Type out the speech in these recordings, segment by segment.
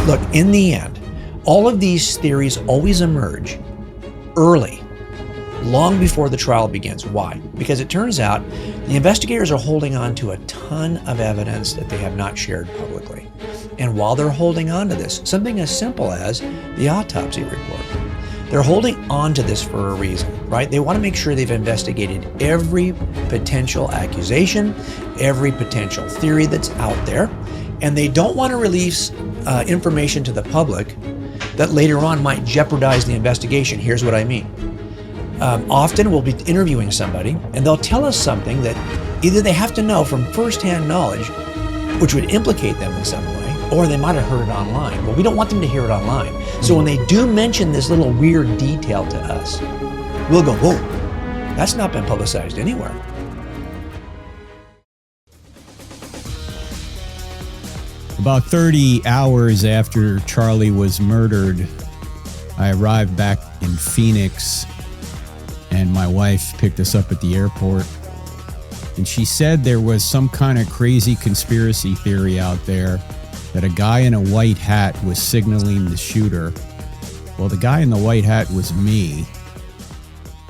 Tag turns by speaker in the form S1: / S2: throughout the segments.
S1: Look, in the end, all of these theories always emerge early, long before the trial begins. Why? Because it turns out the investigators are holding on to a ton of evidence that they have not shared publicly. And while they're holding on to this, something as simple as the autopsy report, they're holding on to this for a reason, right? They want to make sure they've investigated every potential accusation, every potential theory that's out there, and they don't want to release information to the public that later on might jeopardize the investigation. Here's what I mean. Often we'll be interviewing somebody and they'll tell us something that either they have to know from firsthand knowledge, which would implicate them in some way, or they might have heard it online. Well, we don't want them to hear it online. So when they do mention this little weird detail to us, we'll go, whoa, that's not been publicized anywhere.
S2: About 30 hours after Charlie was murdered, I arrived back in Phoenix, and my wife picked us up at the airport. And she said there was some kind of crazy conspiracy theory out there that a guy in a white hat was signaling the shooter. Well, the guy in the white hat was me.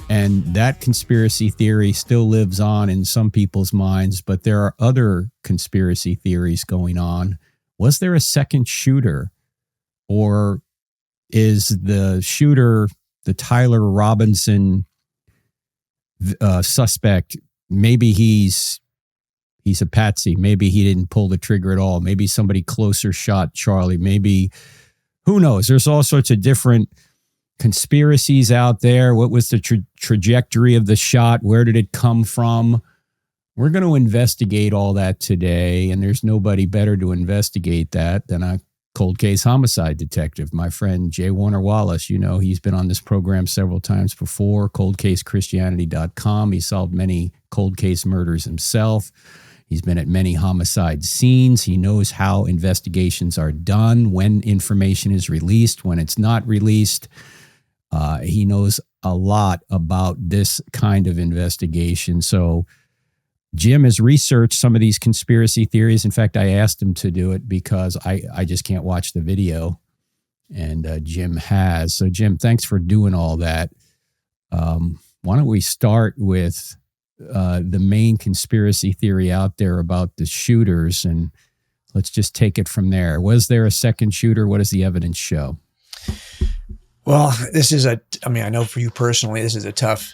S2: And that conspiracy theory still lives on in some people's minds, but there are other conspiracy theories going on. Was there a second shooter? Or is the shooter, the Tyler Robinson suspect, maybe he's a patsy. Maybe he didn't pull the trigger at all. Maybe somebody closer shot Charlie. Maybe, who knows? There's all sorts of different conspiracies out there. What was the trajectory of the shot? Where did it come from? We're going to investigate all that today, and there's nobody better to investigate that than a cold case homicide detective, my friend J. Warner Wallace. You know, he's been on this program several times before, coldcasechristianity.com. He solved many cold case murders himself. He's been at many homicide scenes. He knows how investigations are done, when information is released, when it's not released. He knows a lot about this kind of investigation. So Jim has researched some of these conspiracy theories. In fact, I asked him to do it because I just can't watch the video. And Jim has. So Jim, thanks for doing all that. Why don't we start with the main conspiracy theory out there about the shooters, and let's just take it from there. Was there a second shooter? What does the evidence show?
S1: Well, this is I know for you personally, this is a tough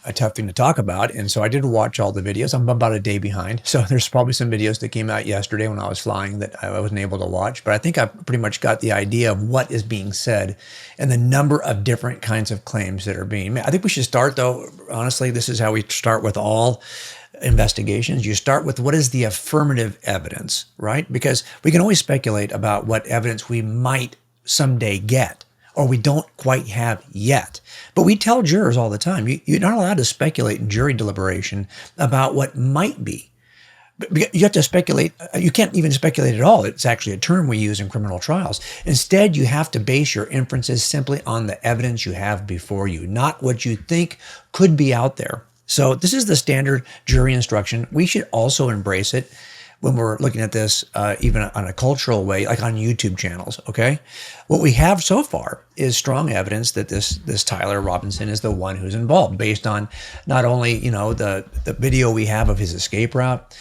S1: thing to talk about. And so I did watch all the videos. I'm about a day behind. So there's probably some videos that came out yesterday when I was flying that I wasn't able to watch. But I think I pretty much got the idea of what is being said and the number of different kinds of claims that are being made. I think we should start, though, honestly, this is how we start with all investigations. You start with what is the affirmative evidence, right? Because we can always speculate about what evidence we might someday get, or we don't quite have yet. But we tell jurors all the time, you're not allowed to speculate in jury deliberation about what might be. You have to speculate. You can't even speculate at all. It's actually a term we use in criminal trials. Instead, you have to base your inferences simply on the evidence you have before you, not what you think could be out there. So this is the standard jury instruction. We should also embrace it when we're looking at this, even on a cultural way, like on YouTube channels, okay? What we have so far is strong evidence that this Tyler Robinson is the one who's involved, based on not only, the video we have of his escape route,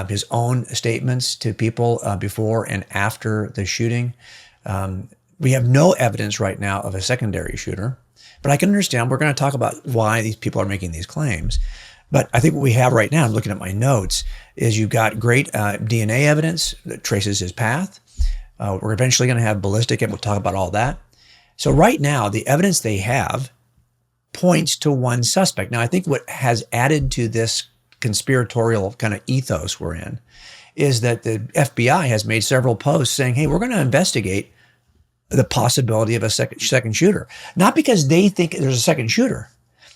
S1: his own statements to people before and after the shooting. We have no evidence right now of a secondary shooter, but I can understand, we're going to talk about why these people are making these claims. But I think what we have right now, I'm looking at my notes, is you've got great DNA evidence that traces his path. We're eventually going to have ballistic, and we'll talk about all that. So right now, the evidence they have points to one suspect. Now, I think what has added to this conspiratorial kind of ethos we're in is that the FBI has made several posts saying, hey, we're going to investigate the possibility of a second shooter. Not because they think there's a second shooter.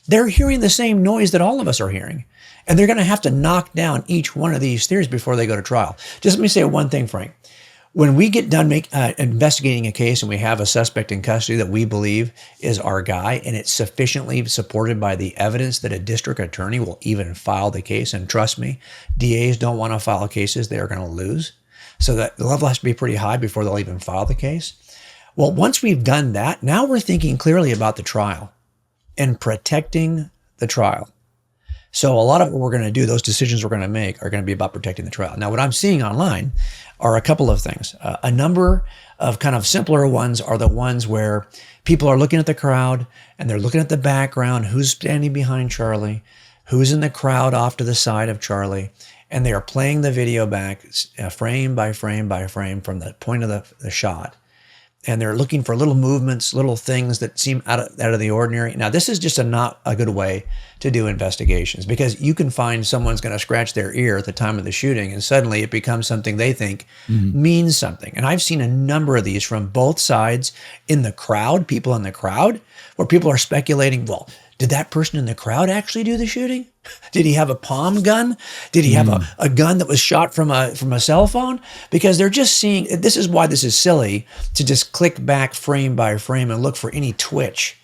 S1: They're hearing the same noise that all of us are hearing. And they're going to have to knock down each one of these theories before they go to trial. Just let me say one thing, Frank. When we get done investigating a case and we have a suspect in custody that we believe is our guy, and it's sufficiently supported by the evidence that a district attorney will even file the case, and trust me, DAs don't want to file cases they are going to lose. So that the level has to be pretty high before they'll even file the case. Well, once we've done that, now we're thinking clearly about the trial and protecting the trial. So a lot of what we're going to do, those decisions we're going to make are going to be about protecting the trial. Now, what I'm seeing online are a couple of things. A number of kind of simpler ones are the ones where people are looking at the crowd and they're looking at the background, who's standing behind Charlie, who's in the crowd off to the side of Charlie, and they are playing the video back frame by frame by frame from the point of the shot. And they're looking for little movements, little things that seem out of the ordinary. Now, this is just not a good way to do investigations, because you can find someone's going to scratch their ear at the time of the shooting, and suddenly it becomes something they think means something. And I've seen a number of these from both sides in the crowd, people in the crowd, where people are speculating, well, did that person in the crowd actually do the shooting? Did he have a palm gun? Did he have a gun that was shot from a cell phone? Because they're just seeing, this is why this is silly to just click back frame by frame and look for any twitch.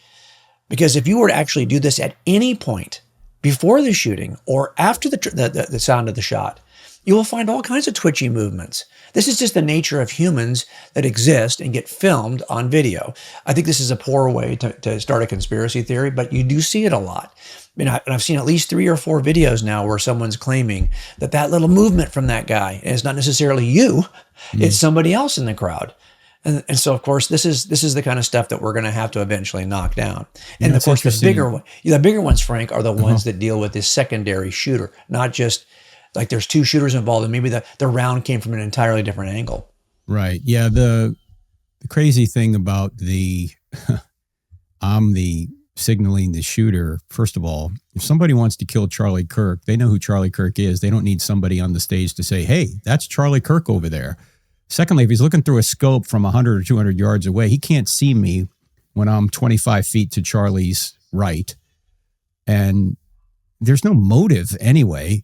S1: Because if you were to actually do this at any point before the shooting or after the sound of the shot, you will find all kinds of twitchy movements. This is just the nature of humans that exist and get filmed on video. I think this is a poor way to start a conspiracy theory, but you do see it a lot. And I've seen at least 3 or 4 videos now where someone's claiming that little movement from that guy, and it's not necessarily you, it's somebody else in the crowd. And so, of course, this is the kind of stuff that we're going to have to eventually knock down. And of course, the bigger ones, Frank, are the ones that deal with this secondary shooter, not just like there's 2 shooters involved and maybe the round came from an entirely different angle.
S2: Right. Yeah. The crazy thing about I'm the signaling the shooter. First of all, if somebody wants to kill Charlie Kirk, they know who Charlie Kirk is. They don't need somebody on the stage to say, hey, that's Charlie Kirk over there. Secondly, if he's looking through a scope from 100 or 200 yards away, he can't see me when I'm 25 feet to Charlie's right. And there's no motive anyway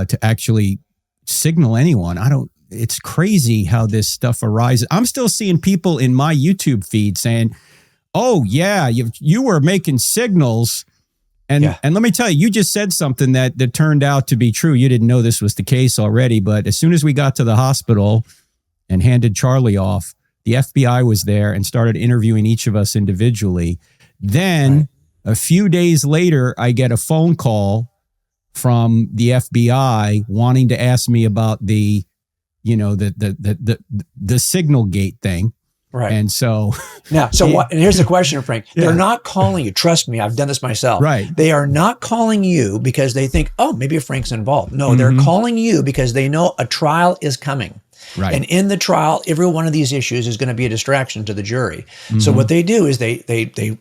S2: to actually signal anyone. It's crazy how this stuff arises. I'm still seeing people in my YouTube feed saying, oh yeah, you were making signals. And let me tell you, you just said something that turned out to be true. You didn't know this was the case already, but as soon as we got to the hospital and handed Charlie off, the FBI was there and started interviewing each of us individually. Then a few days later, I get a phone call from the FBI wanting to ask me about the signal gate thing.
S1: Right.
S2: And so
S1: now, what, and here's the question, Frank. They're not calling you. Trust me, I've done this myself.
S2: Right.
S1: They are not calling you because they think, oh, maybe Frank's involved. No, they're calling you because they know a trial is coming. Right. And in the trial, every one of these issues is going to be a distraction to the jury. So what they do is they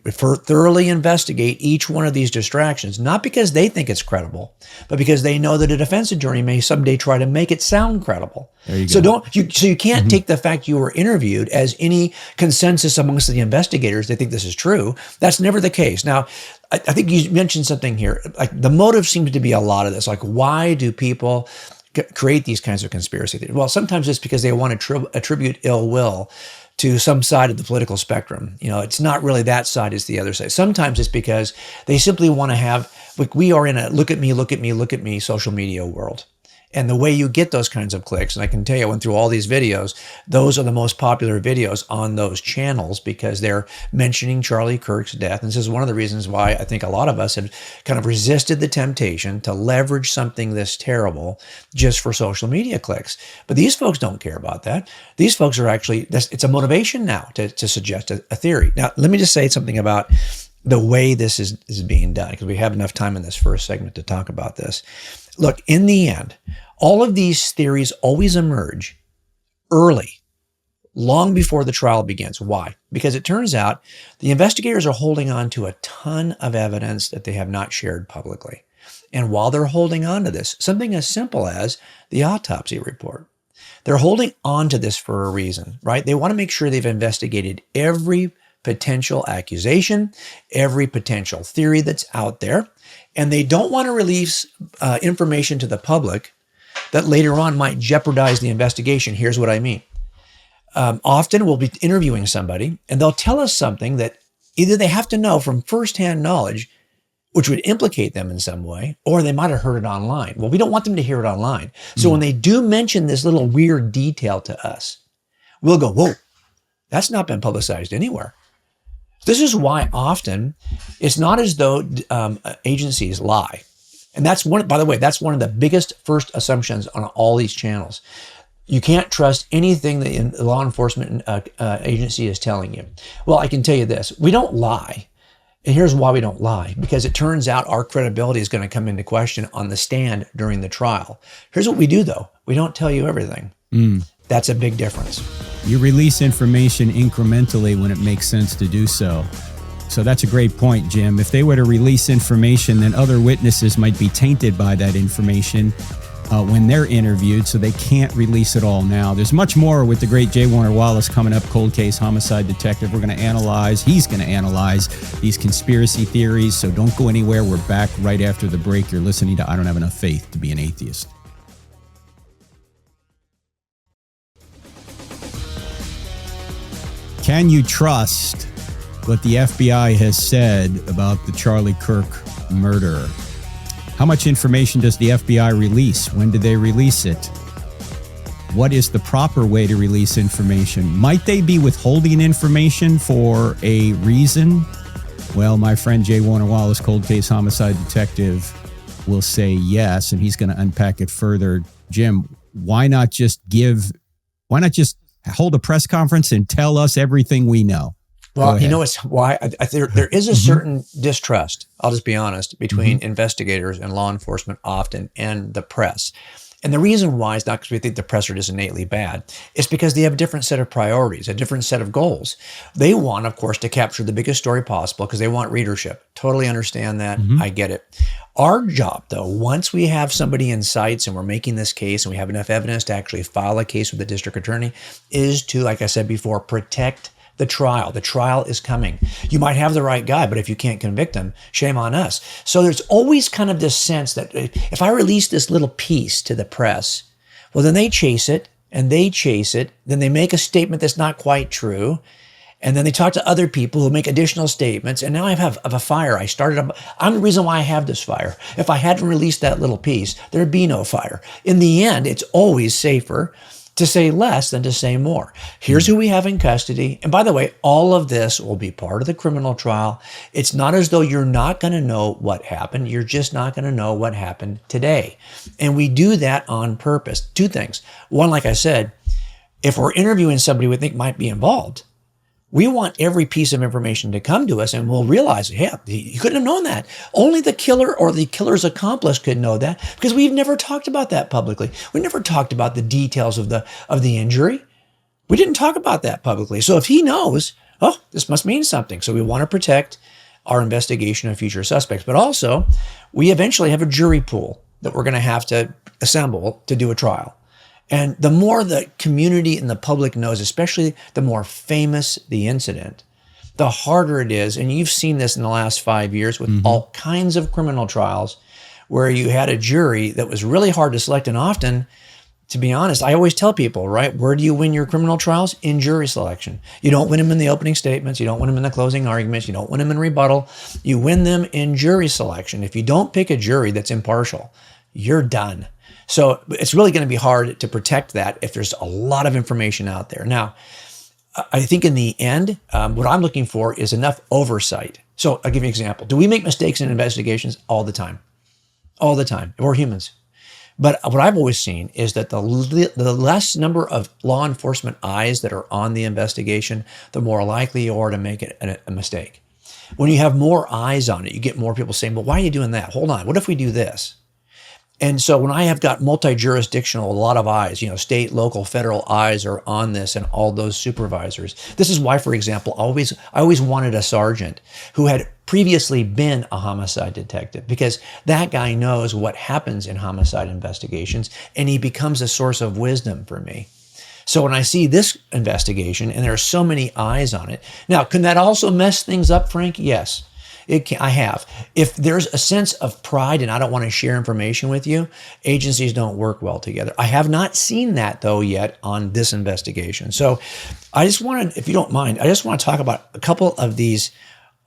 S1: thoroughly investigate each one of these distractions, not because they think it's credible, but because they know that a defense attorney may someday try to make it sound credible.
S2: There you
S1: so
S2: go.
S1: You can't take the fact you were interviewed as any consensus amongst the investigators. They think this is true. That's never the case. Now, I think you mentioned something here. Like the motive seems to be a lot of this. Like, why do people create these kinds of conspiracy theories? Well, sometimes it's because they want to attribute ill will to some side of the political spectrum. It's not really that side, it's the other side. Sometimes it's because they simply want to have, like, we are in a look at me social media world. And the way you get those kinds of clicks, and I can tell you, I went through all these videos, those are the most popular videos on those channels because they're mentioning Charlie Kirk's death. And this is one of the reasons why I think a lot of us have kind of resisted the temptation to leverage something this terrible just for social media clicks. But these folks don't care about that. These folks are actually, it's a motivation now to suggest a theory. Now, let me just say something about the way this is being done, because we have enough time in this first segment to talk about this. Look, in the end, all of these theories always emerge early, long before the trial begins. Why? Because it turns out the investigators are holding on to a ton of evidence that they have not shared publicly. And while they're holding on to this, something as simple as the autopsy report, they're holding on to this for a reason, right? They want to make sure they've investigated every potential accusation, every potential theory that's out there, and they don't want to release information to the public that later on might jeopardize the investigation. Here's what I mean. Often we'll be interviewing somebody and they'll tell us something that either they have to know from firsthand knowledge which would implicate them in some way, or they might have heard it online. Well, we don't want them to hear it online. So when they do mention this little weird detail to us, we'll go, whoa, that's not been publicized anywhere. This is why often it's not as though agencies lie. And that's by the way, that's one of the biggest first assumptions on all these channels. You can't trust anything that the law enforcement agency is telling you. Well, I can tell you this, we don't lie. And here's why we don't lie, because it turns out our credibility is going to come into question on the stand during the trial. Here's what we do though. We don't tell you everything. That's a big difference.
S2: You release information incrementally when it makes sense to do so. So that's a great point, Jim. If they were to release information, then other witnesses might be tainted by that information when they're interviewed, so they can't release it all now. There's much more with the great J. Warner Wallace coming up, cold case homicide detective. He's going to analyze these conspiracy theories, so don't go anywhere. We're back right after the break. You're listening to I Don't Have Enough Faith to Be an Atheist. Can you trust what the FBI has said about the Charlie Kirk murder? How much information does the FBI release? When do they release it? What is the proper way to release information? Might they be withholding information for a reason? Well, my friend J. Warner Wallace, cold case homicide detective, will say yes, and he's going to unpack it further. Jim, why not just hold a press conference and tell us everything we know?
S1: Well, you know, it's why there is a certain distrust, I'll just be honest, between investigators and law enforcement often and the press. And the reason why is not because we think the press are just innately bad. It's because they have a different set of priorities, a different set of goals. They want, of course, to capture the biggest story possible because they want readership. Totally understand that. I get it. Our job, though, once we have somebody in sights and we're making this case and we have enough evidence to actually file a case with the district attorney, is to, like I said before, protect the trial. The trial is coming. You might have the right guy, but if you can't convict him, shame on us. So there's always kind of this sense that if I release this little piece to the press, well, then they chase it and they chase it. Then they make a statement that's not quite true. And then they talk to other people who make additional statements. And now I have a fire. I'm the reason why I have this fire. If I hadn't released that little piece, there'd be no fire. In the end, it's always safer to say less than to say more. Here's who we have in custody. And by the way, all of this will be part of the criminal trial. It's not as though you're not going to know what happened. You're just not going to know what happened today. And we do that on purpose. Two things. One, like I said, if we're interviewing somebody we think might be involved, we want every piece of information to come to us and we'll realize, yeah, you couldn't have known that. Only the killer or the killer's accomplice could know that because we've never talked about that publicly. We never talked about the details of the injury. We didn't talk about that publicly. So if he knows, oh, this must mean something. So we want to protect our investigation of future suspects. But also, we eventually have a jury pool that we're going to have to assemble to do a trial. And the more the community and the public knows, especially the more famous the incident, the harder it is. And you've seen this in the last 5 years with all kinds of criminal trials where you had a jury that was really hard to select. And often, to be honest, I always tell people, right, where do you win your criminal trials? In jury selection. You don't win them in the opening statements. You don't win them in the closing arguments. You don't win them in rebuttal. You win them in jury selection. If you don't pick a jury that's impartial, you're done. So it's really going to be hard to protect that if there's a lot of information out there. Now, I think in the end, what I'm looking for is enough oversight. So I'll give you an example. Do we make mistakes in investigations? All the time. All the time. We're humans. But what I've always seen is that the less number of law enforcement eyes that are on the investigation, the more likely you are to make it a mistake. When you have more eyes on it, you get more people saying, well, why are you doing that? Hold on. What if we do this? And so when I have got multi-jurisdictional, a lot of eyes, state, local, federal eyes are on this and all those supervisors. This is why, for example, I always wanted a sergeant who had previously been a homicide detective because that guy knows what happens in homicide investigations and he becomes a source of wisdom for me. So when I see this investigation and there are so many eyes on it, now, can that also mess things up, Frank? Yes. I have. If there's a sense of pride and I don't want to share information with you, agencies don't work well together. I have not seen that, though, yet on this investigation. So I just wanted, if you don't mind, I just want to talk about a couple of these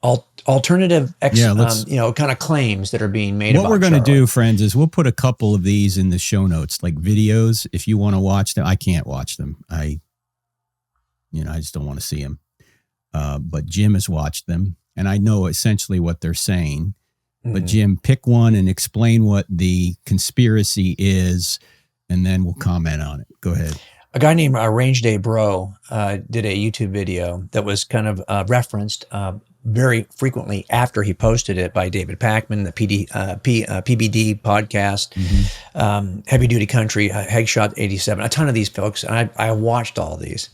S1: alternative,
S2: Yeah, let's-
S1: kind of claims that are being made.
S2: What
S1: about
S2: we're going to
S1: Charlie.
S2: do, friends, is we'll put a couple of these in the show notes, like videos. If you want to watch them, I can't watch them. I just don't want to see them. But Jim has watched them, and I know essentially what they're saying. But Jim, pick one and explain what the conspiracy is, and then we'll comment on it. Go ahead.
S1: A guy named Range Day Bro did a YouTube video that was kind of referenced very frequently after he posted it by David Pakman, the PBD podcast, Heavy Duty Country, Hegshot 87, a ton of these folks. And I watched all these.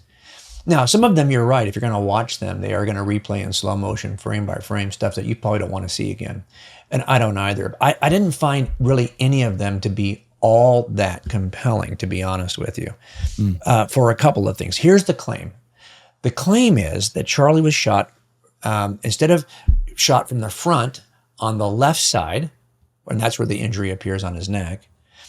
S1: Now, some of them, you're right. If you're going to watch them, they are going to replay in slow motion, frame by frame, stuff that you probably don't want to see again. And I don't either. I didn't find really any of them to be all that compelling, to be honest with you, for a couple of things. Here's the claim. The claim is that Charlie was shot, instead of shot from the front on the left side, and that's where the injury appears on his neck,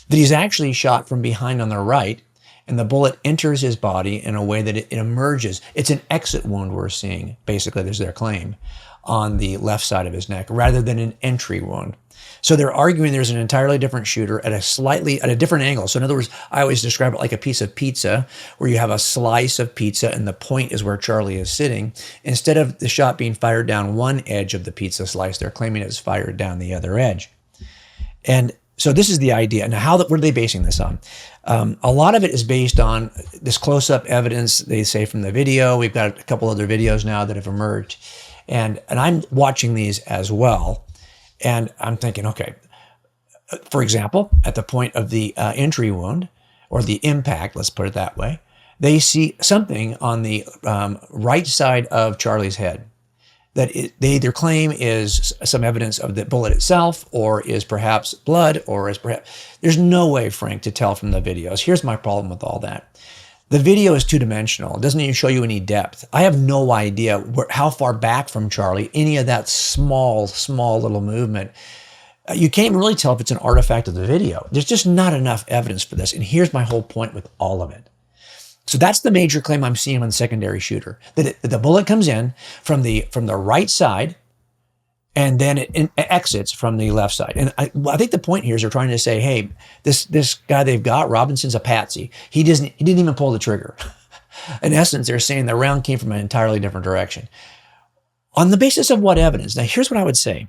S1: that he's actually shot from behind on the right, and the bullet enters his body in a way that it emerges. It's an exit wound we're seeing, basically, there's their claim, on the left side of his neck, rather than an entry wound. So they're arguing there's an entirely different shooter at a different angle. So in other words, I always describe it like a piece of pizza, where you have a slice of pizza and the point is where Charlie is sitting. Instead of the shot being fired down one edge of the pizza slice, they're claiming it's fired down the other edge. And so this is the idea. Now, what are they basing this on? A lot of it is based on this close-up evidence, they say, from the video. We've got a couple other videos now that have emerged. And I'm watching these as well. And I'm thinking, okay, for example, at the point of the entry wound or the impact, let's put it that way, they see something on the right side of Charlie's head that they either claim is some evidence of the bullet itself, or is perhaps blood, or is perhaps, there's no way, Frank, to tell from the videos. Here's my problem with all that. The video is two-dimensional. It doesn't even show you any depth. I have no idea how far back from Charlie any of that small little movement. You can't really tell if it's an artifact of the video. There's just not enough evidence for this. And here's my whole point with all of it. So that's the major claim I'm seeing on the secondary shooter, that the bullet comes in from the right side, and then it exits from the left side. And I think the point here is they're trying to say, hey, this guy they've got, Robinson's a patsy. He didn't even pull the trigger. In essence, they're saying the round came from an entirely different direction. On the basis of what evidence? Now, here's what I would say.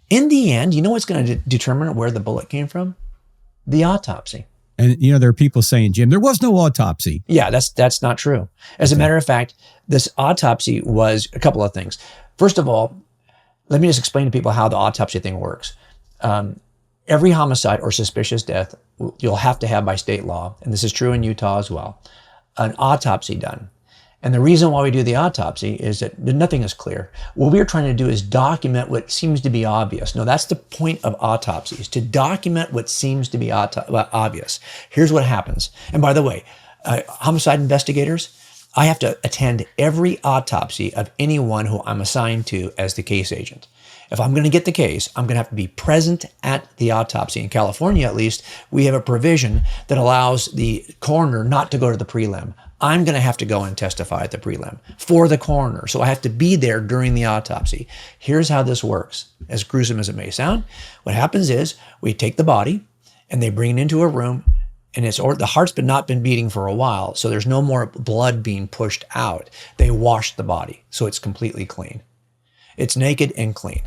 S1: In the end, you know what's going to determine where the bullet came from? The autopsy.
S2: And, there are people saying, Jim, there was no autopsy.
S1: Yeah, that's not true. As a matter of fact, this autopsy was a couple of things. First of all, let me just explain to people how the autopsy thing works. Every homicide or suspicious death, you'll have to have by state law, and this is true in Utah as well, an autopsy done. And the reason why we do the autopsy is that nothing is clear. What we're trying to do is document what seems to be obvious. No, that's the point of autopsies, to document what seems to be obvious. Here's what happens. And by the way, homicide investigators, I have to attend every autopsy of anyone who I'm assigned to as the case agent. If I'm going to get the case, I'm going to have to be present at the autopsy. In California, at least, we have a provision that allows the coroner not to go to the prelim. I'm going to have to go and testify at the prelim for the coroner. So I have to be there during the autopsy. Here's how this works. As gruesome as it may sound, what happens is we take the body and they bring it into a room, and the heart's not been beating for a while, so there's no more blood being pushed out. They wash the body, so it's completely clean. It's naked and clean.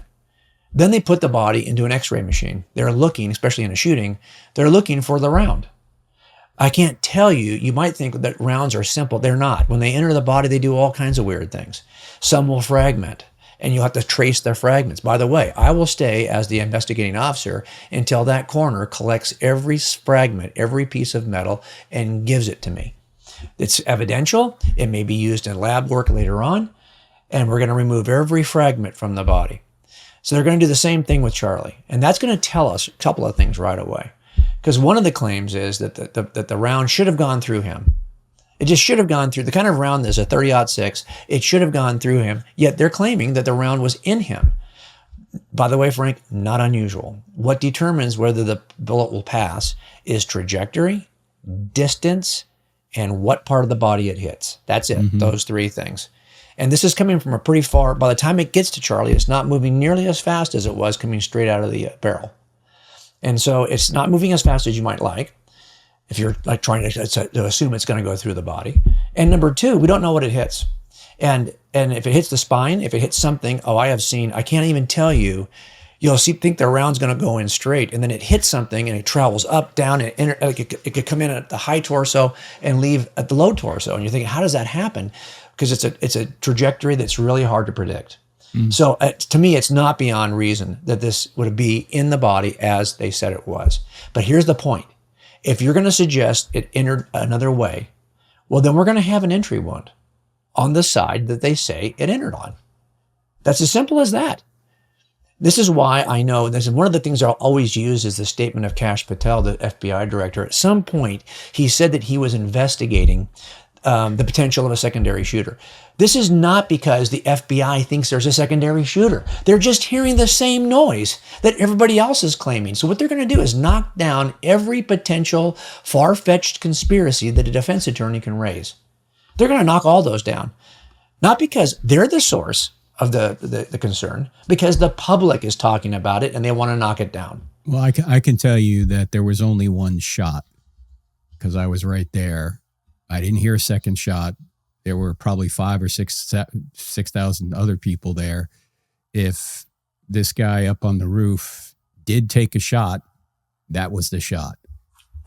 S1: Then they put the body into an x-ray machine. They're looking, especially in a shooting, they're looking for the round. I can't tell you, you might think that rounds are simple. They're not. When they enter the body, they do all kinds of weird things. Some will fragment, and you'll have to trace their fragments. By the way, I will stay as the investigating officer until that coroner collects every fragment, every piece of metal, and gives it to me. It's evidential. It may be used in lab work later on, and we're going to remove every fragment from the body. So they're going to do the same thing with Charlie. And that's going to tell us a couple of things right away. Because one of the claims is that the round should have gone through him. It just should have gone through the kind of round that's a 30-06. It should have gone through him. Yet they're claiming that the round was in him. By the way, Frank, not unusual. What determines whether the bullet will pass is trajectory, distance, and what part of the body it hits. That's it. Those three things. And this is coming from a pretty far, by the time it gets to Charlie, it's not moving nearly as fast as it was coming straight out of the barrel. And so it's not moving as fast as you might like, if you're like trying to assume it's going to go through the body. And number two, we don't know what it hits. And if it hits the spine, if it hits something, I can't even tell you, think the round's going to go in straight, and then it hits something and it travels up, down, and it could come in at the high torso and leave at the low torso. And you're thinking, how does that happen? Because it's a trajectory that's really hard to predict. So to me, it's not beyond reason that this would be in the body as they said it was. But here's the point. If you're going to suggest it entered another way, well, then we're going to have an entry wound on the side that they say it entered on. That's as simple as that. This is why I know, this is one of the things I'll always use is the statement of Kash Patel, the FBI director. At some point, he said that he was investigating the potential of a secondary shooter. This is not because the FBI thinks there's a secondary shooter. They're just hearing the same noise that everybody else is claiming. So what they're going to do is knock down every potential far-fetched conspiracy that a defense attorney can raise. They're going to knock all those down. Not because they're the source of the concern, because the public is talking about it and they want to knock it down.
S2: Well, I can tell you that there was only one shot because I was right there. I didn't hear a second shot. There were probably 5,000 or 6,000 other people there. If this guy up on the roof did take a shot, that was the shot.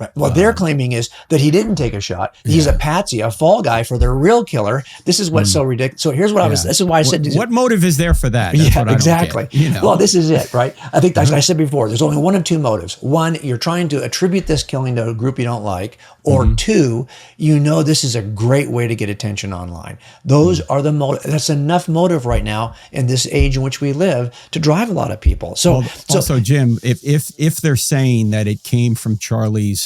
S1: Right. What they're claiming is that he didn't take a shot. He's a patsy, a fall guy for their real killer. This is what's so ridiculous. So here's what this is why I said.
S2: What motive is there for that? That's what
S1: exactly. Well, this is it, right? I think as I said before, there's only one of two motives. One, you're trying to attribute this killing to a group you don't like, or two, this is a great way to get attention online. Those are the motive. That's enough motive right now in this age in which we live to drive a lot of people.
S2: Also, Jim, if they're saying that it came from Charlie's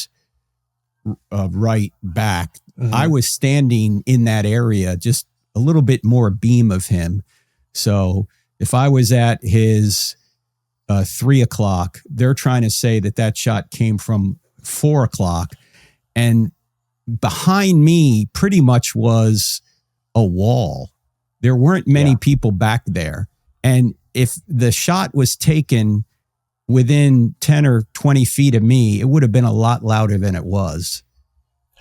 S2: right back, I was standing in that area, just a little bit more beam of him. So if I was at his 3 o'clock, they're trying to say that shot came from 4 o'clock. And behind me pretty much was a wall. There weren't many people back there. And if the shot was taken within 10 or 20 feet of me, it would have been a lot louder than it was.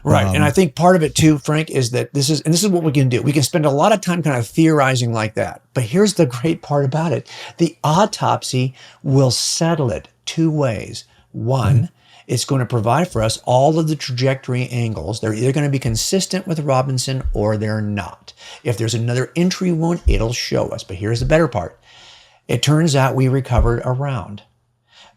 S1: Right. And I think part of it too, Frank, is that this is what we can do. We can spend a lot of time kind of theorizing like that. But here's the great part about it. The autopsy will settle it two ways. One, it's going to provide for us all of the trajectory angles. They're either going to be consistent with Robinson or they're not. If there's another entry wound, it'll show us. But here's the better part. It turns out we recovered a round.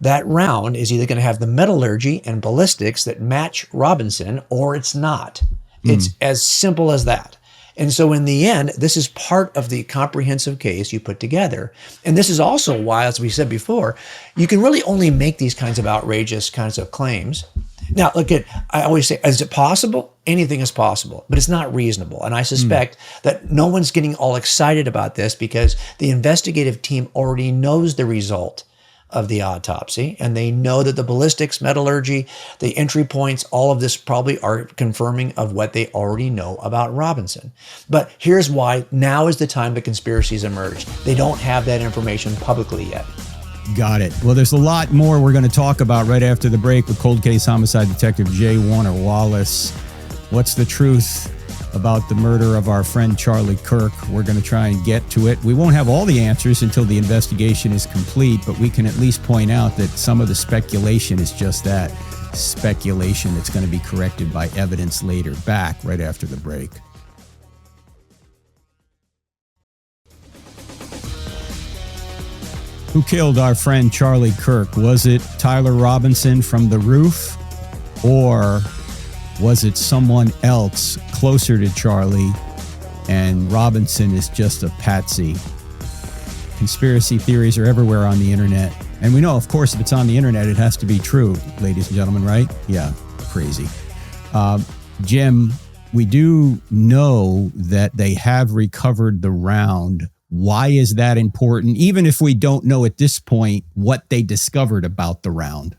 S1: That round is either going to have the metallurgy and ballistics that match Robinson, or it's not. It's as simple as that. And so in the end, this is part of the comprehensive case you put together. And this is also why, as we said before, you can really only make these kinds of outrageous kinds of claims. Now, look, I always say, is it possible? Anything is possible, but it's not reasonable. And I suspect that no one's getting all excited about this because the investigative team already knows the result of the autopsy, and they know that the ballistics, metallurgy, the entry points, all of this probably are confirming of what they already know about Robinson. But here's why now is the time the conspiracies emerge. They don't have that information publicly yet.
S2: Got it. Well, there's a lot more we're going to talk about right after the break with cold case homicide detective J. Warner Wallace. What's the truth about the murder of our friend Charlie Kirk? We're going to try and get to it. We won't have all the answers until the investigation is complete, but we can at least point out that some of the speculation is just that, speculation that's going to be corrected by evidence later. Back right after the break. Who killed our friend Charlie Kirk? Was it Tyler Robinson from the roof, or was it someone else closer to Charlie and Robinson is just a patsy? Conspiracy theories are everywhere on the internet. And we know, of course, if it's on the internet, it has to be true, ladies and gentlemen, right? Yeah, crazy. Jim, we do know that they have recovered the round. Why is that important? Even if we don't know at this point what they discovered about the round.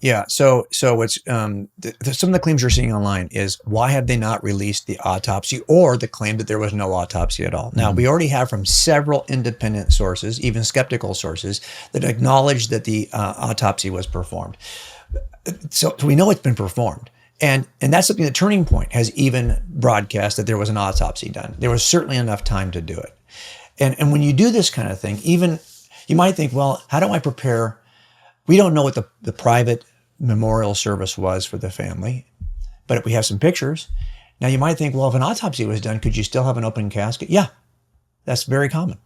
S1: Yeah. So what's some of the claims you're seeing online is why have they not released the autopsy, or the claim that there was no autopsy at all? Now, we already have from several independent sources, even skeptical sources, that acknowledge that the autopsy was performed. So we know it's been performed. And that's something that Turning Point has even broadcast, that there was an autopsy done. There was certainly enough time to do it. And when you do this kind of thing, even you might think, well, how do I prepare? We don't know what the private memorial service was for the family, but we have some pictures. Now you might think, well, if an autopsy was done, could you still have an open casket? Yeah, that's very common.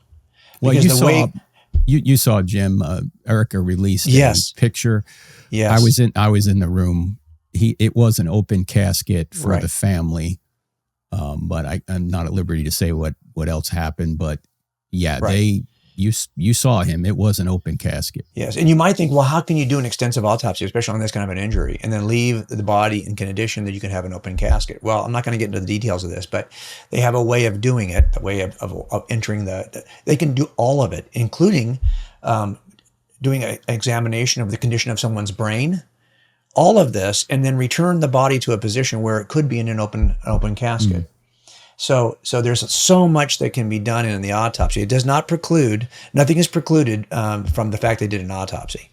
S2: Well, you saw Jim, Erica released a picture.
S1: Yes.
S2: I was in the room. It was an open casket for the family. But I'm not at liberty to say what else happened, but yeah, you saw him. It was an open casket.
S1: Yes. And you might think, well, how can you do an extensive autopsy, especially on this kind of an injury, and then leave the body in condition that you can have an open casket? Well, I'm not going to get into the details of this, but they have a way of doing it, a way of entering they can do all of it, including doing an examination of the condition of someone's brain, all of this, and then return the body to a position where it could be in an open casket. Mm. So there's so much that can be done in the autopsy. It does not preclude, nothing is precluded from the fact they did an autopsy.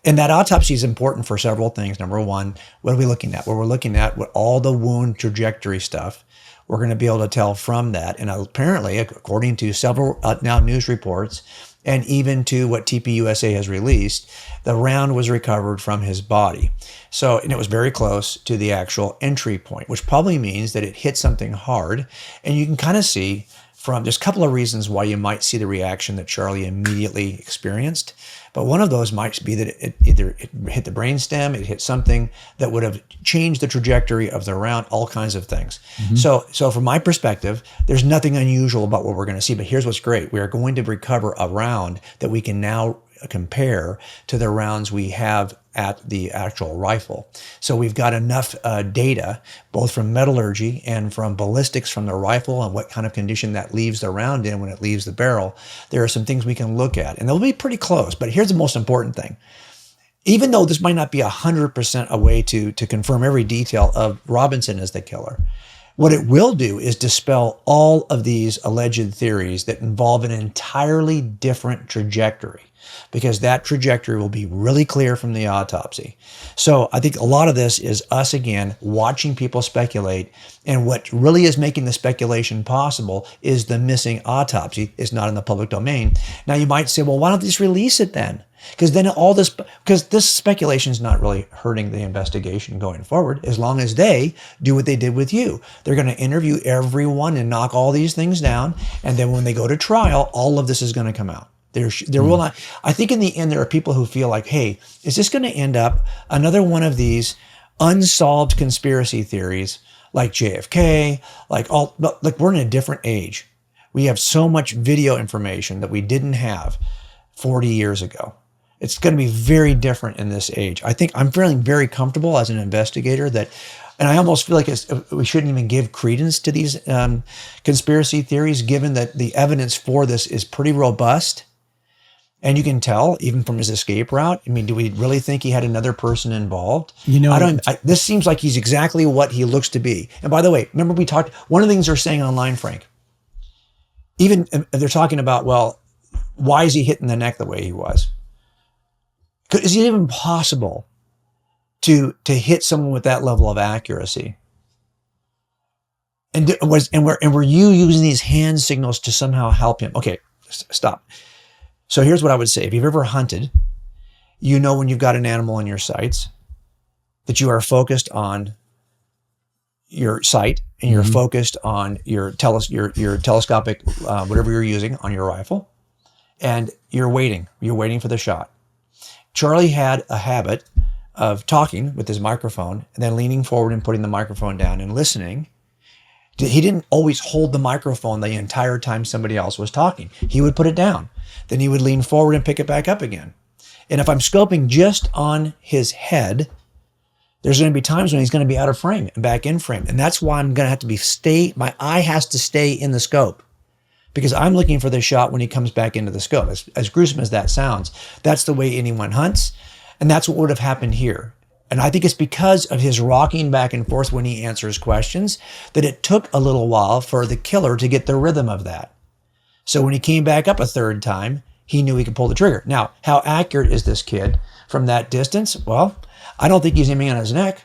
S1: And that autopsy is important for several things. Number one, what are we looking at? Well, we're looking at what all the wound trajectory stuff. We're going to be able to tell from that. And apparently, according to several now news reports, and even to what TPUSA has released, the round was recovered from his body. So, and it was very close to the actual entry point, which probably means that it hit something hard. And you can kind of see there's a couple of reasons why you might see the reaction that Charlie immediately experienced. But one of those might be that it hit the brainstem, it hit something that would have changed the trajectory of the round, all kinds of things. Mm-hmm. So from my perspective, there's nothing unusual about what we're going to see. But here's what's great. We are going to recover a round that we can now compare to the rounds we have at the actual rifle. So we've got enough data, both from metallurgy and from ballistics from the rifle, and what kind of condition that leaves the round in when it leaves the barrel. There are some things we can look at, and they'll be pretty close. But here's the most important thing. Even though this might not be 100% a way to confirm every detail of Robinson as the killer, what it will do is dispel all of these alleged theories that involve an entirely different trajectory, because that trajectory will be really clear from the autopsy. So I think a lot of this is us, again, watching people speculate. And what really is making the speculation possible is the missing autopsy is not in the public domain. Now you might say, well, why don't they just release it then? Because this speculation is not really hurting the investigation going forward, as long as they do what they did with you. They're going to interview everyone and knock all these things down. And then when they go to trial, all of this is going to come out. There will not. I think in the end, there are people who feel like, hey, is this going to end up another one of these unsolved conspiracy theories like JFK, like we're in a different age. We have so much video information that we didn't have 40 years ago. It's going to be very different in this age. I think I'm feeling very comfortable as an investigator and I almost feel like we shouldn't even give credence to these conspiracy theories, given that the evidence for this is pretty robust. And you can tell even from his escape route. I mean, do we really think he had another person involved? This seems like he's exactly what he looks to be. And by the way, remember we talked, one of the things they're saying online, Frank, even they're talking about, well, why is he hitting the neck the way he was? Is it even possible to hit someone with that level of accuracy? And were you using these hand signals to somehow help him? Okay, stop. So here's what I would say. If you've ever hunted, you know when you've got an animal in your sights that you are focused on your sight and you're focused on your telescopic, whatever you're using on your rifle, and you're waiting for the shot. Charlie had a habit of talking with his microphone and then leaning forward and putting the microphone down and listening. He didn't always hold the microphone the entire time somebody else was talking. He would put it down. Then he would lean forward and pick it back up again. And if I'm scoping just on his head, there's going to be times when he's going to be out of frame and back in frame. And that's why I'm going to have to my eye has to stay in the scope, because I'm looking for the shot when he comes back into the scope. As gruesome as that sounds, that's the way anyone hunts. And that's what would have happened here. And I think it's because of his rocking back and forth when he answers questions that it took a little while for the killer to get the rhythm of that. So when he came back up a third time, he knew he could pull the trigger. Now, how accurate is this kid from that distance? Well, I don't think he's aiming on his neck.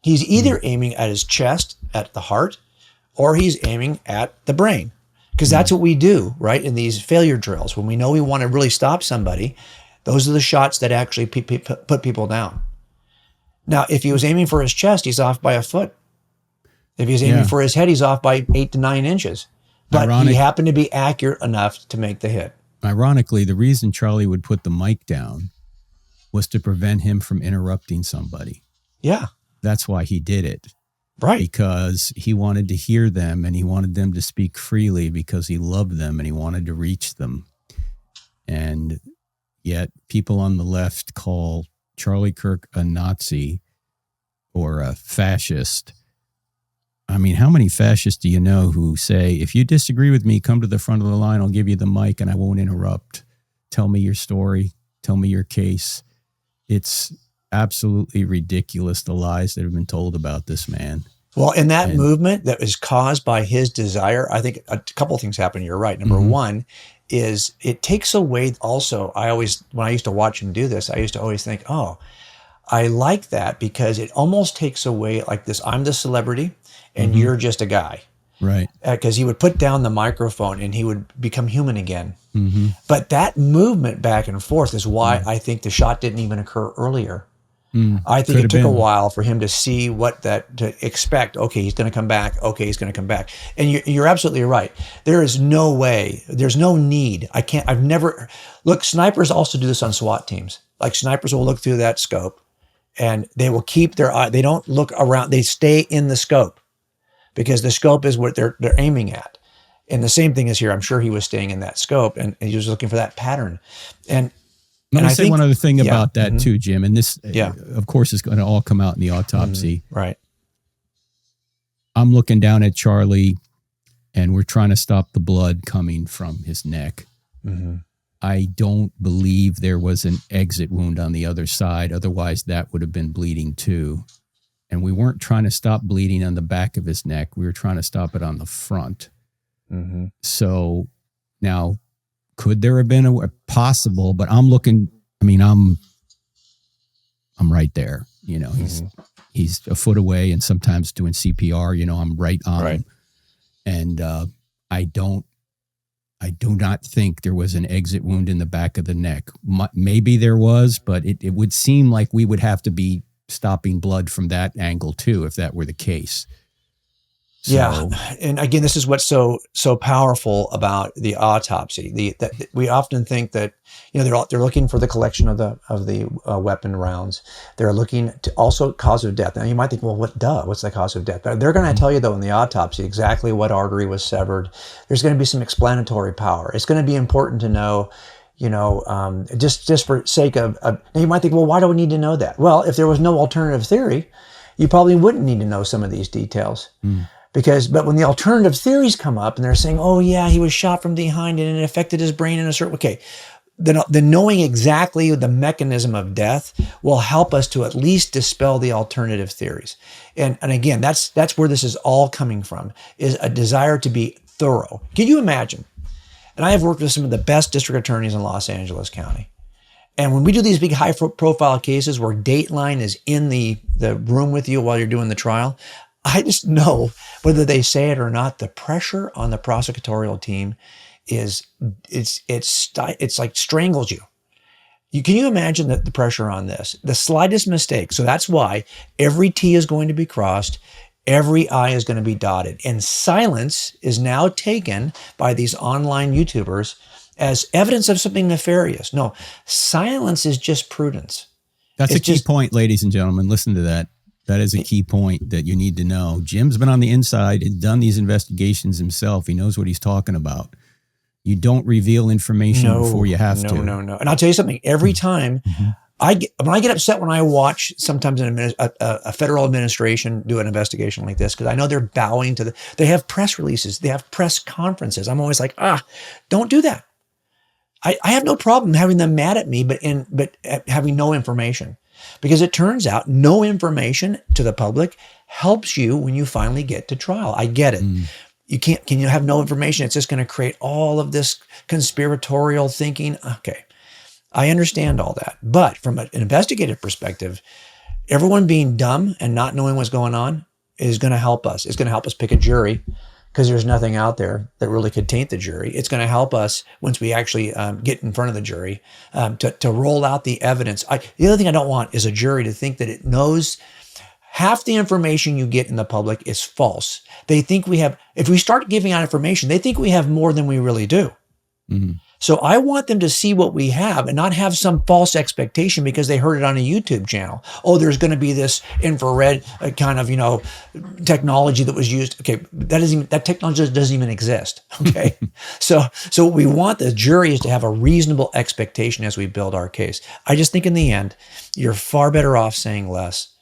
S1: He's either aiming at his chest, at the heart, or he's aiming at the brain. Because that's what we do, right? In these failure drills, when we know we want to really stop somebody, those are the shots that actually put people down. Now, if he was aiming for his chest, he's off by a foot. If he's aiming for his head, he's off by 8 to 9 inches. But he happened to be accurate enough to make the hit.
S2: Ironically, the reason Charlie would put the mic down was to prevent him from interrupting somebody.
S1: Yeah.
S2: That's why he did it.
S1: Right.
S2: Because he wanted to hear them and he wanted them to speak freely because he loved them and he wanted to reach them. And yet people on the left call Charlie Kirk a Nazi or a fascist. I mean, how many fascists do you know who say, if you disagree with me, come to the front of the line, I'll give you the mic and I won't interrupt. Tell me your story. Tell me your case. It's absolutely ridiculous, the lies that have been told about this man.
S1: Well, in that movement that was caused by his desire, I think a couple of things happen. You're right. Number one is it takes away also, when I used to watch him do this, I used to always think, oh, I like that because it almost takes away like this, I'm the celebrity and you're just a guy.
S2: Right.
S1: Because he would put down the microphone and he would become human again. But that movement back and forth is why I think the shot didn't even occur earlier. I think it took a while for him to see to expect, okay, he's going to come back. Okay, he's going to come back. And you're absolutely right. There is no way, there's no need. Look, snipers also do this on SWAT teams. Like snipers will look through that scope and they will keep their eye, they don't look around, they stay in the scope because the scope is what they're aiming at. And the same thing is here. I'm sure he was staying in that scope and he was looking for that pattern. And
S2: let me say one other thing about that too, Jim. And this, of course, is going to all come out in the autopsy.
S1: Right.
S2: I'm looking down at Charlie and we're trying to stop the blood coming from his neck. I don't believe there was an exit wound on the other side. Otherwise, that would have been bleeding too. And we weren't trying to stop bleeding on the back of his neck. We were trying to stop it on the front. So now, could there have been a possible, but I'm looking, I mean, I'm right there, you know, he's a foot away and sometimes doing CPR, you know, I'm right on him. And I do not think there was an exit wound in the back of the neck. Maybe there was, but it would seem like we would have to be stopping blood from that angle too, if that were the case. So,
S1: and again, this is what's so powerful about the autopsy. That we often think that, you know, they're looking for the collection of the weapon rounds. They're looking to also cause of death. Now you might think, well, what's the cause of death? But they're going to tell you though in the autopsy exactly what artery was severed. There's going to be some explanatory power. It's going to be important to know. You know, just for sake of, now you might think, well, why do we need to know that? Well, if there was no alternative theory, you probably wouldn't need to know some of these details. But when the alternative theories come up and they're saying, oh yeah, he was shot from behind and it affected his brain in a certain, okay, then knowing exactly the mechanism of death will help us to at least dispel the alternative theories. And again, that's where this is all coming from, is a desire to be thorough. Can you imagine? And I have worked with some of the best district attorneys in Los Angeles County. And when we do these big high profile cases where Dateline is in the room with you while you're doing the trial, I just know, whether they say it or not, the pressure on the prosecutorial team it's like strangles you. Can you imagine the pressure on this? The slightest mistake. So that's why every T is going to be crossed. Every I is going to be dotted. And silence is now taken by these online YouTubers as evidence of something nefarious. No, silence is just prudence.
S2: That's a key point, ladies and gentlemen. Listen to that. That is a key point that you need to know. Jim's been on the inside and done these investigations himself. He knows what he's talking about. You don't reveal information before you have to. No.
S1: And I'll tell you something. Every time when I get upset when I watch sometimes a federal administration do an investigation like this, because I know they're bowing to they have press releases, they have press conferences. I'm always like, don't do that. I have no problem having them mad at me, but having no information. Because it turns out no information to the public helps you when you finally get to trial. I get it. Can you have no information? It's just going to create all of this conspiratorial thinking. Okay. I understand all that. But from an investigative perspective, everyone being dumb and not knowing what's going on is going to help us. It's going to help us pick a jury because there's nothing out there that really could taint the jury. It's going to help us once we actually get in front of the jury to roll out the evidence. The other thing I don't want is a jury to think that it knows half the information you get in the public is false. They think if we start giving out information, they think we have more than we really do. Mm-hmm. So I want them to see what we have and not have some false expectation because they heard it on a YouTube channel. Oh, there's going to be this infrared kind of, technology that was used. Okay, that technology doesn't even exist. Okay. So what we want the jury is to have a reasonable expectation as we build our case. I just think in the end, you're far better off saying less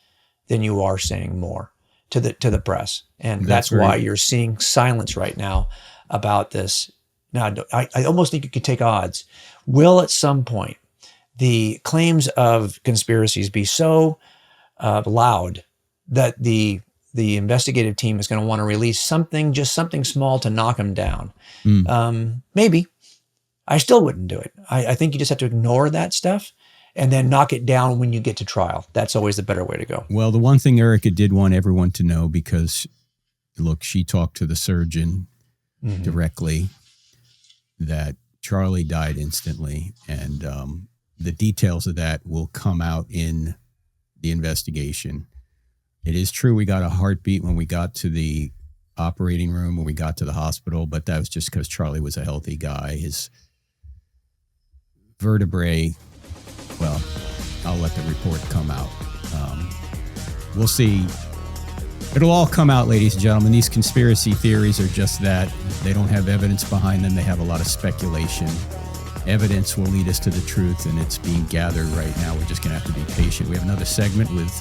S1: than you are saying more to the press. And that's why you're seeing silence right now about this. Now, I almost think you could take odds. Will at some point the claims of conspiracies be so loud that the investigative team is going to want to release something small to knock them down? Maybe. I still wouldn't do it. I think you just have to ignore that stuff and then knock it down when you get to trial. That's always the better way to go.
S2: Well, the one thing Erica did want everyone to know, because, look, she talked to the surgeon directly, that Charlie died instantly, and the details of that will come out in the investigation. It is true we got a heartbeat when we got to the operating room, when we got to the hospital, but that was just because Charlie was a healthy guy. His vertebrae, well, I'll let the report come out. We'll see. It'll all come out, ladies and gentlemen. These conspiracy theories are just that. They don't have evidence behind them. They have a lot of speculation. Evidence will lead us to the truth, and it's being gathered right now. We're just going to have to be patient. We have another segment with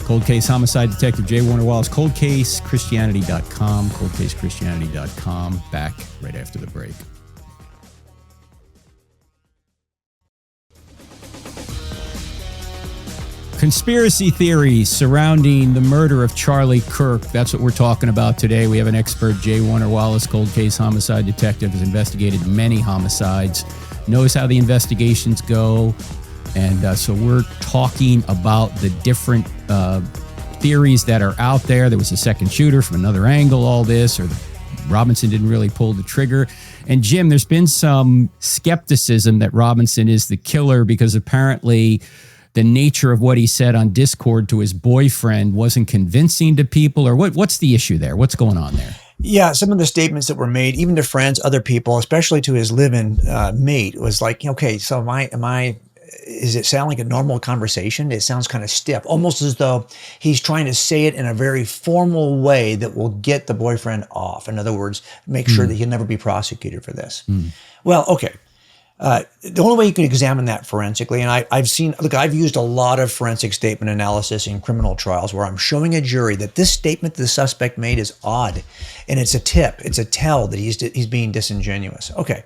S2: Cold Case Homicide Detective J. Warner Wallace, coldcasechristianity.com, coldcasechristianity.com. Back right after the break. Conspiracy theories surrounding the murder of Charlie Kirk. That's what we're talking about today. We have an expert, J. Warner Wallace, cold case homicide detective, has investigated many homicides, knows how the investigations go. And so we're talking about the different theories that are out there. There was a second shooter from another angle, all this, or Robinson didn't really pull the trigger. And Jim, there's been some skepticism that Robinson is the killer because apparently the nature of what he said on Discord to his boyfriend wasn't convincing to people, or what's the issue there? What's going on there?
S1: Yeah, some of the statements that were made, even to friends, other people, especially to his live-in mate, was like, okay, so does it sound like a normal conversation? It sounds kind of stiff, almost as though he's trying to say it in a very formal way that will get the boyfriend off. In other words, make sure that he'll never be prosecuted for this. Well, okay. The only way you can examine that forensically, and I've used a lot of forensic statement analysis in criminal trials where I'm showing a jury that this statement the suspect made is odd, and it's a tell that he's being disingenuous. Okay.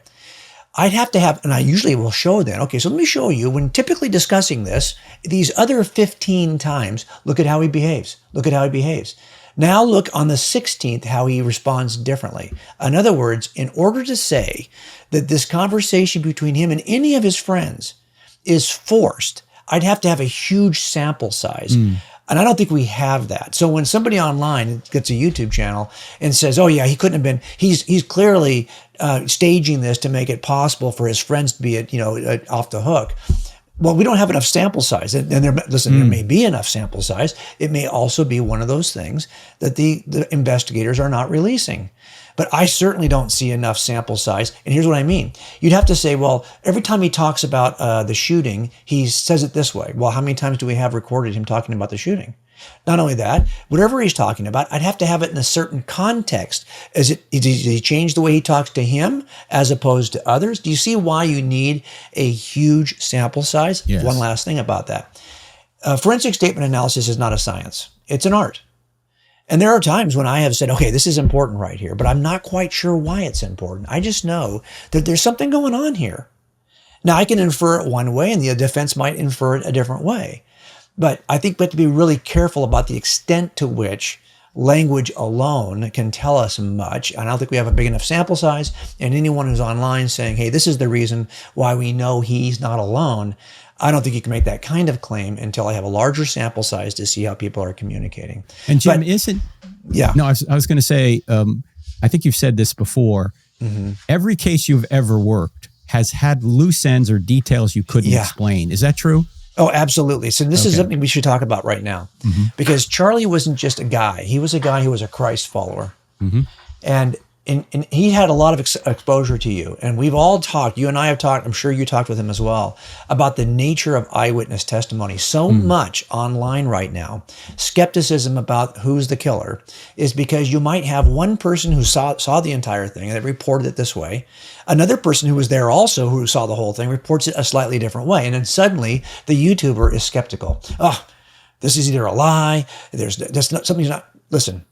S1: I'd have to have, and I usually will show then, okay, so let me show you when typically discussing this, these other 15 times, look at how he behaves. Look at how he behaves. Now look on the 16th how he responds differently. In other words, in order to say that this conversation between him and any of his friends is forced, I'd have to have a huge sample size. And I don't think we have that. So when somebody online gets a YouTube channel and says, oh yeah, he couldn't have been, he's clearly staging this to make it possible for his friends to be off the hook. Well, we don't have enough sample size. And there may be enough sample size. It may also be one of those things that the investigators are not releasing. But I certainly don't see enough sample size. And here's what I mean. You'd have to say, well, every time he talks about the shooting, he says it this way. Well, how many times do we have recorded him talking about the shooting? Not only that, whatever he's talking about, I'd have to have it in a certain context. Did he change the way he talks to him as opposed to others? Do you see why you need a huge sample size?
S2: Yes.
S1: One last thing about that. Forensic statement analysis is not a science. It's an art. And there are times when I have said, okay, this is important right here, but I'm not quite sure why it's important. I just know that there's something going on here. Now, I can infer it one way and the defense might infer it a different way. But I think we have to be really careful about the extent to which language alone can tell us much. And I don't think we have a big enough sample size. And anyone who's online saying, hey, this is the reason why we know he's not alone, I don't think you can make that kind of claim until I have a larger sample size to see how people are communicating.
S2: And Jim,
S1: Yeah.
S2: No, I was going to say, I think you've said this before. Mm-hmm. Every case you've ever worked has had loose ends or details you couldn't explain. Is that true?
S1: Oh, absolutely. So this is something we should talk about right now, because Charlie wasn't just a guy. He was a guy who was a Christ follower. And he had a lot of exposure to you. And we've all talked, you and I have talked, I'm sure you talked with him as well, about the nature of eyewitness testimony. So much online right now, skepticism about who's the killer is because you might have one person who saw the entire thing that reported it this way. Another person who was there also who saw the whole thing reports it a slightly different way. And then suddenly the YouTuber is skeptical. Oh, this is either a lie. Something's not, listen.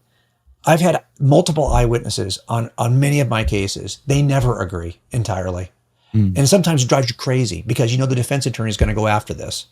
S1: I've had multiple eyewitnesses on many of my cases. They never agree entirely. And sometimes it drives you crazy because the defense attorney is going to go after this.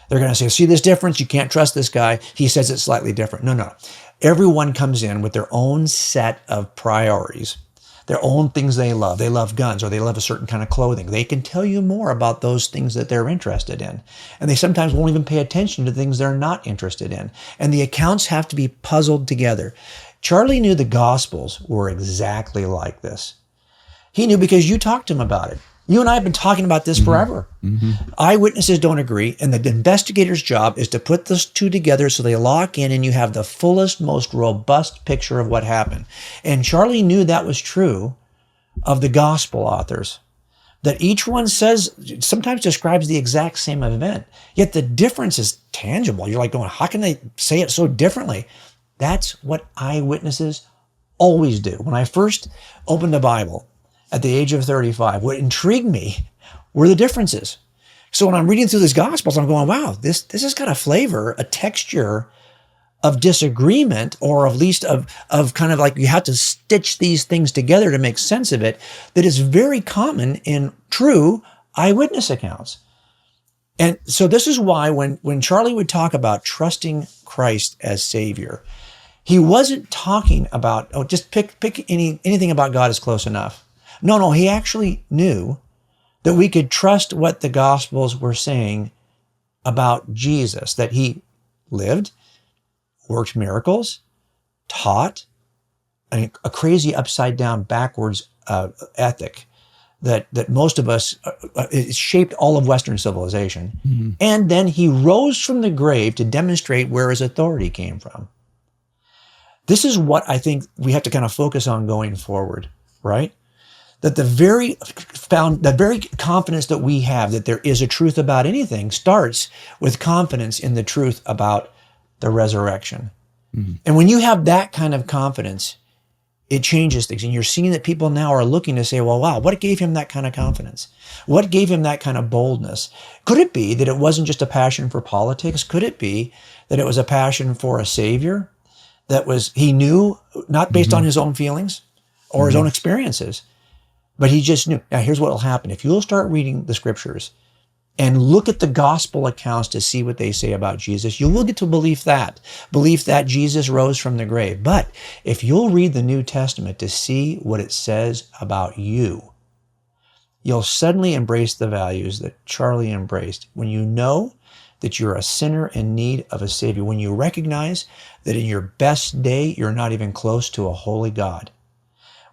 S1: They're going to say, see this difference? You can't trust this guy. He says it's slightly different. No. Everyone comes in with their own set of priorities, their own things they love. They love guns or they love a certain kind of clothing. They can tell you more about those things that they're interested in. And they sometimes won't even pay attention to things they're not interested in. And the accounts have to be puzzled together. Charlie knew the Gospels were exactly like this. He knew because you talked to him about it. You and I have been talking about this forever. Eyewitnesses don't agree, and the investigator's job is to put those two together so they lock in and you have the fullest, most robust picture of what happened. And Charlie knew that was true of the Gospel authors, that each one sometimes describes the exact same event, yet the difference is tangible. You're like going, how can they say it so differently? That's what eyewitnesses always do. When I first opened the Bible at the age of 35, what intrigued me were the differences. So when I'm reading through these Gospels, I'm going, wow, this has got a flavor, a texture of disagreement, or at least of kind of like you have to stitch these things together to make sense of it, that is very common in true eyewitness accounts. And so this is why when Charlie would talk about trusting Christ as Savior, he wasn't talking about, just pick anything about God is close enough. No, he actually knew that we could trust what the Gospels were saying about Jesus, that he lived, worked miracles, taught, a crazy upside down backwards ethic that most of us, it shaped all of Western civilization. And then he rose from the grave to demonstrate where his authority came from. This is what I think we have to kind of focus on going forward, right? That the very confidence that we have that there is a truth about anything starts with confidence in the truth about the resurrection. And when you have that kind of confidence, it changes things. And you're seeing that people now are looking to say, well, wow, what gave him that kind of confidence? What gave him that kind of boldness? Could it be that it wasn't just a passion for politics? Could it be that it was a passion for a Savior that he knew, not based on his own feelings or his own experiences, but he just knew. Now, here's what will happen. If you'll start reading the scriptures and look at the gospel accounts to see what they say about Jesus, you will get to believe that Jesus rose from the grave. But if you'll read the New Testament to see what it says about you, you'll suddenly embrace the values that Charlie embraced. When you know that you're a sinner in need of a Savior, when you recognize that in your best day, you're not even close to a holy God,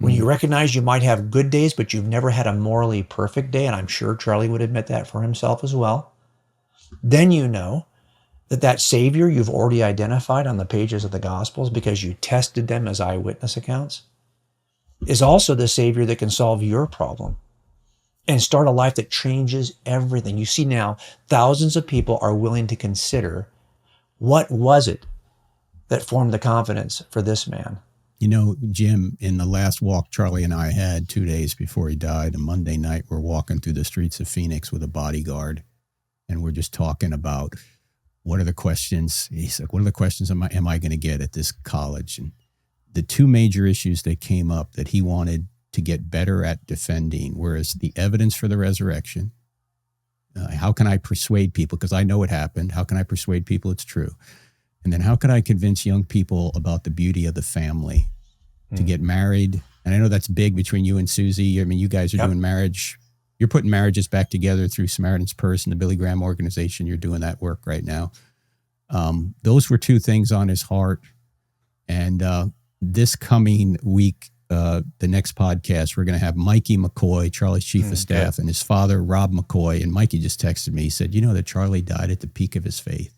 S1: when you recognize you might have good days, but you've never had a morally perfect day, and I'm sure Charlie would admit that for himself as well, then you know that Savior you've already identified on the pages of the Gospels because you tested them as eyewitness accounts is also the Savior that can solve your problem and start a life that changes everything. You see now, thousands of people are willing to consider, what was it that formed the confidence for this man?
S2: Jim, in the last walk Charlie and I had 2 days before he died, a Monday night, we're walking through the streets of Phoenix with a bodyguard, and we're just talking about what are the questions. He's like, what are the questions am I going to get at this college? And the two major issues that came up that he wanted to get better at defending, whereas the evidence for the resurrection How can I persuade people? Because I know it happened. How can I persuade people it's true? And then how can I convince young people about the beauty of the family to get married? And I know that's big between you and Susie. I mean, you guys are doing marriage. You're putting marriages back together through Samaritan's Purse and the Billy Graham organization. You're doing that work right now. Those were two things on his heart. And this coming week, the next podcast, we're going to have Mikey McCoy, Charlie's chief of staff, and his father, Rob McCoy. And Mikey just texted me. He said, you know that Charlie died at the peak of his faith.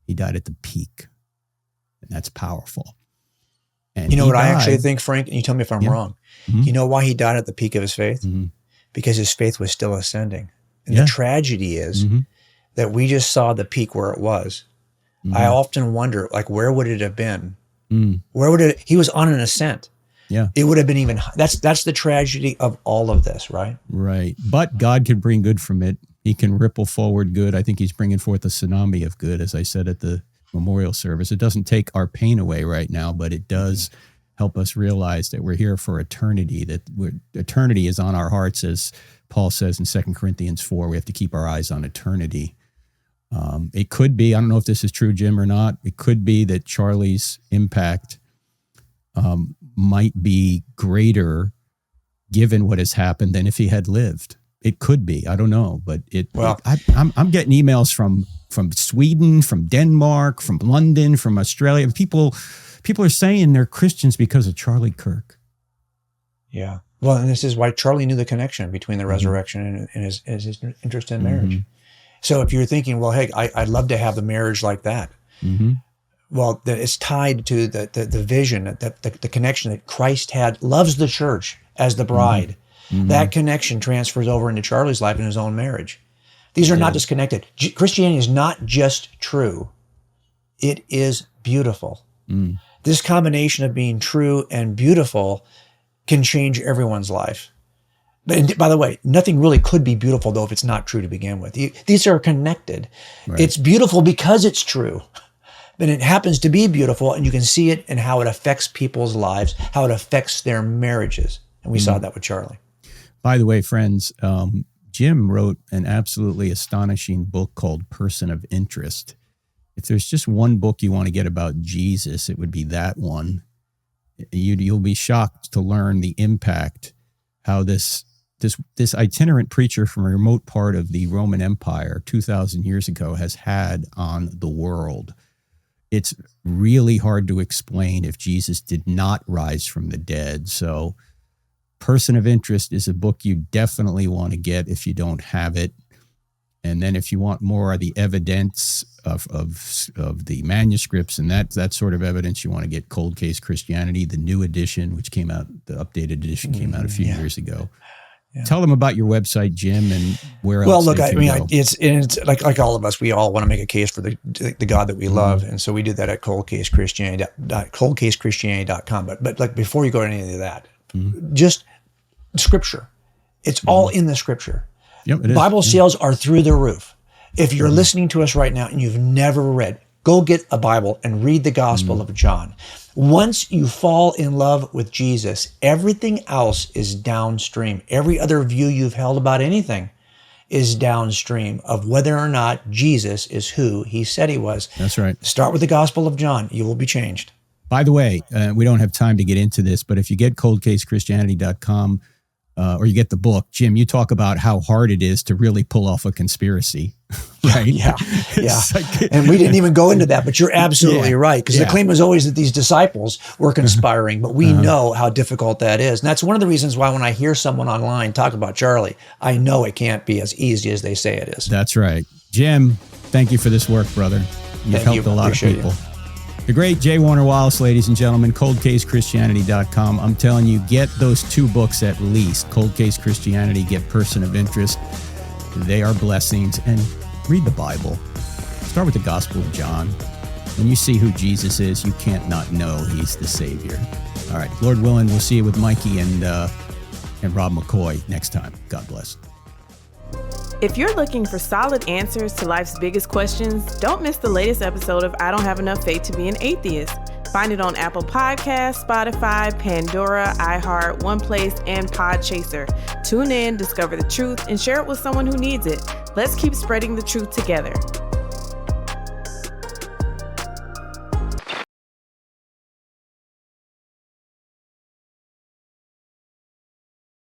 S2: He died at the peak. And that's powerful. And
S1: you know what I actually think, Frank? And you tell me if I'm wrong.
S2: Mm-hmm.
S1: You know why he died at the peak of his faith?
S2: Mm-hmm.
S1: Because his faith was still ascending. And the tragedy is that we just saw the peak where it was. I often wonder, like, where would it have been? Where would it? He was on an ascent.
S2: Yeah,
S1: it would have been even. That's the tragedy of all of this, right?
S2: Right. But God can bring good from it. He can ripple forward good. I think he's bringing forth a tsunami of good, as I said at the memorial service. It doesn't take our pain away right now, but it does help us realize that we're here for eternity, that eternity is on our hearts, as Paul says in 2 Corinthians 4. We have to keep our eyes on eternity. It could be, I don't know if this is true, Jim, or not, it could be that Charlie's impact might be greater given what has happened than if he had lived. It could be. I don't know, but I'm getting emails from Sweden, from Denmark, from London, from Australia. People are saying they're Christians because of Charlie Kirk.
S1: Yeah. Well, and this is why Charlie knew the connection between the resurrection and his interest in marriage. So if you're thinking, well, hey, I'd love to have a marriage like that. Well, it's tied to the vision, the connection that Christ loves the church as the bride. That connection transfers over into Charlie's life and his own marriage. These are not disconnected. Christianity is not just true. It is beautiful. This combination of being true and beautiful can change everyone's life. But by the way, nothing really could be beautiful, though, if it's not true to begin with. These are connected. Right. It's beautiful because it's true. And it happens to be beautiful, and you can see it in how it affects people's lives, how it affects their marriages. And we saw that with Charlie.
S2: By the way, friends, Jim wrote an absolutely astonishing book called Person of Interest. If there's just one book you want to get about Jesus, it would be that one. You'll be shocked to learn the impact, how this itinerant preacher from a remote part of the Roman Empire 2,000 years ago has had on the world. It's really hard to explain if Jesus did not rise from the dead. So Person of Interest is a book you definitely want to get if you don't have it. And then if you want more of the evidence of the manuscripts and that sort of evidence, you want to get Cold Case Christianity, the new edition, which came out, the updated edition came out a few years ago. Yeah. Tell them about your website, Jim, and where else. Well, look, I mean,
S1: it's like all of us. We all want to make a case for the God that we love, and so we did that at coldcasechristianity.com. But like before you go to any of that, just Scripture. It's all in the Scripture.
S2: Yep, it is.
S1: Bible sales are through the roof. If you're listening to us right now and you've never read, go get a Bible and read the Gospel of John. Once you fall in love with Jesus, everything else is downstream. Every other view you've held about anything is downstream of whether or not Jesus is who he said he was.
S2: That's right.
S1: Start with the Gospel of John. You will be changed.
S2: By the way, we don't have time to get into this, but if you get coldcasechristianity.com, or you get the book, Jim, you talk about how hard it is to really pull off a conspiracy, right?
S1: Yeah. Like, and we didn't even go into that, but you're absolutely right. Because the claim was always that these disciples were conspiring, but we know how difficult that is. And that's one of the reasons why when I hear someone online talk about Charlie, I know it can't be as easy as they say it is.
S2: That's right. Jim, thank you for this work, brother. You've helped a lot of people. The great J. Warner Wallace, ladies and gentlemen, coldcasechristianity.com. I'm telling you, get those two books at least. Cold Case Christianity, get Person of Interest. They are blessings. And read the Bible. Start with the Gospel of John. When you see who Jesus is, you can't not know he's the Savior. All right, Lord willing, we'll see you with Mikey and Rob McCoy next time. God bless.
S3: If you're looking for solid answers to life's biggest questions, don't miss the latest episode of I Don't Have Enough Faith to Be an Atheist Find it on Apple Podcasts, Spotify, Pandora, iHeart, OnePlace, and Podchaser. Tune in, discover the truth, and share it with someone who needs it. Let's keep spreading the truth together.